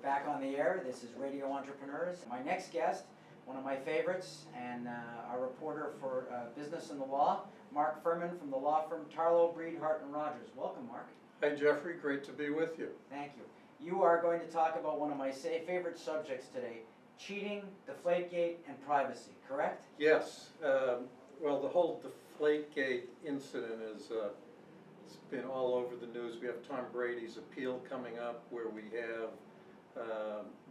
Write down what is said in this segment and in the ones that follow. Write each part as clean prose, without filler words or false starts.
back on the air. This is Radio Entrepreneurs. My next guest, one of my favorites, and our reporter for business and the law, Mark Furman from the law firm Tarlow, Breed, Hart & Rogers. Welcome, Mark. Hi, Jeffrey. Great to be with you. Thank you. You are going to talk about one of my favorite subjects today, cheating, deflategate, and privacy, correct? Yes. Well, the whole deflategate incident is it's been all over the news. We have Tom Brady's appeal coming up, where we have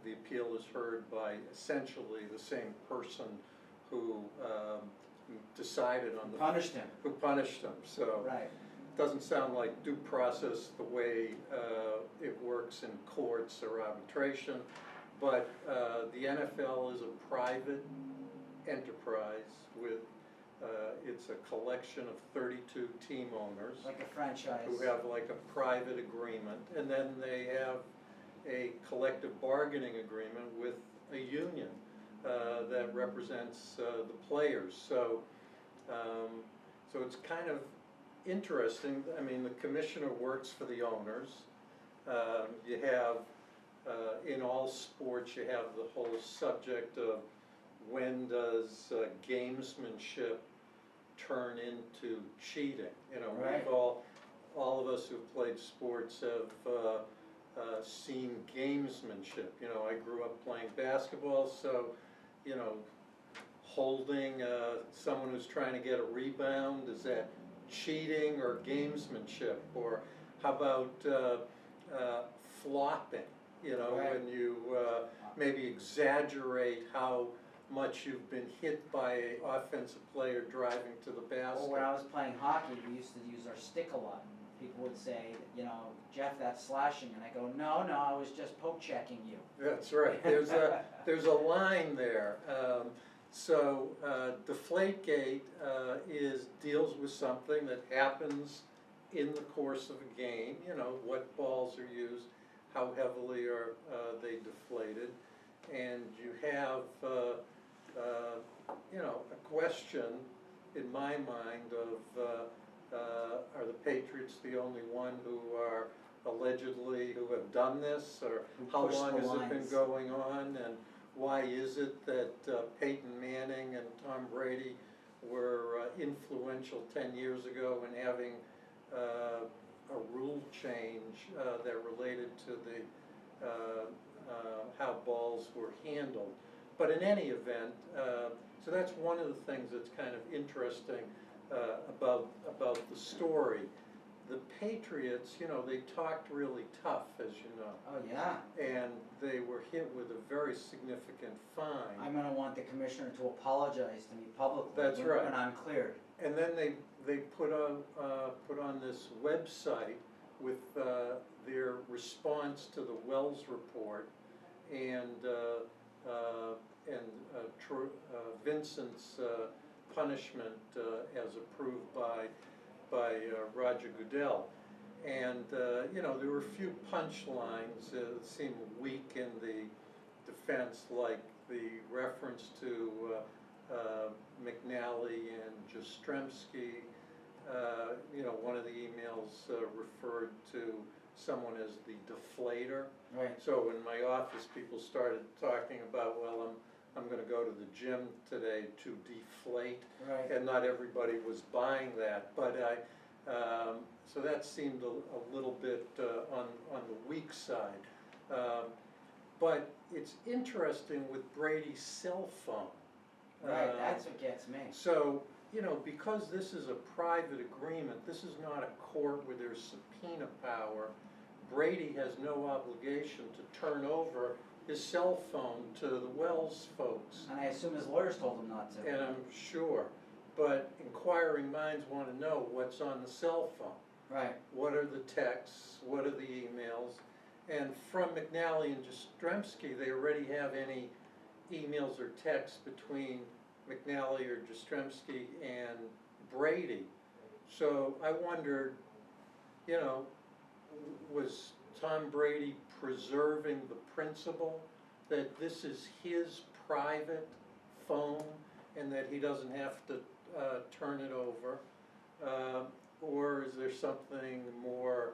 the appeal is heard by essentially the same person who decided on who punished him. So right. It doesn't sound like due process the way it works in courts or arbitration, but the NFL is a private enterprise with it's a collection of 32 team owners, like a franchise, who have like a private agreement, and then they have a collective bargaining agreement with a union that represents the players. So it's kind of interesting. I mean, the commissioner works for the owners. You have in all sports, you have the whole subject of when does gamesmanship turn into cheating? You know, right. We've all of us who've played sports have seen gamesmanship. You know, I grew up playing basketball, so you know, holding someone who's trying to get a rebound, is that cheating or gamesmanship? Or how about flopping? You know, right. When you maybe exaggerate how much you've been hit by an offensive player driving to the basket. Well, when I was playing hockey, we used to use our stick a lot. People would say, you know, Jeff, that's slashing, and I go, no, I was just poke checking you. That's right. There's a line there. Deflategate deals with something that happens in the course of a game. You know, what balls are used, how heavily are they deflated, and you have you know, a question in my mind of are the Patriots the only one who are allegedly who have done this, or how long has it been going on, and why is it that Peyton Manning and Tom Brady were influential 10 years ago in having a rule change that related to the how balls were handled. But in any event, so that's one of the things that's kind of interesting about the story. The Patriots, you know, they talked really tough, as you know. Oh, yeah. And they were hit with a very significant fine. I'm going to want the commissioner to apologize to me publicly. That's right. When I'm cleared. And then they put on this website with their response to the Wells report and Vincent's punishment as approved by Roger Goodell. And you know, there were a few punchlines that seemed weak in the defense, like the reference to McNally and Jastrzemski. You know, one of the emails referred to someone as the deflator. Right. So in my office, people started talking about, well, I'm going to go to the gym today to deflate, right. And not everybody was buying that. But so that seemed a little bit on the weak side. But it's interesting with Brady's cell phone. Right, that's what gets me. So, you know, because this is a private agreement, this is not a court where there's subpoena power, Brady has no obligation to turn over his cell phone to the Wells folks. And I assume his lawyers told him not to. And I'm sure. But inquiring minds want to know what's on the cell phone. Right. What are the texts? What are the emails? And from McNally and Jastrzemski, they already have any emails or texts between McNally or Jastrzemski and Brady. So I wondered, you know, was Tom Brady preserving the principle that this is his private phone and that he doesn't have to turn it over? Or is there something more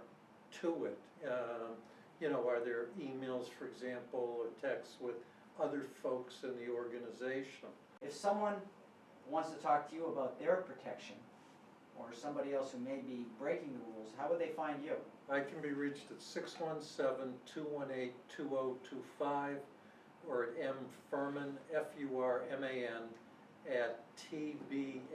to it? You know, are there emails, for example, or texts with other folks in the organization? If someone wants to talk to you about their protection, or somebody else who may be breaking the rules, how would they find you? I can be reached at 617-218-2025 or at mfurman, Furman, at tbhr-law.com.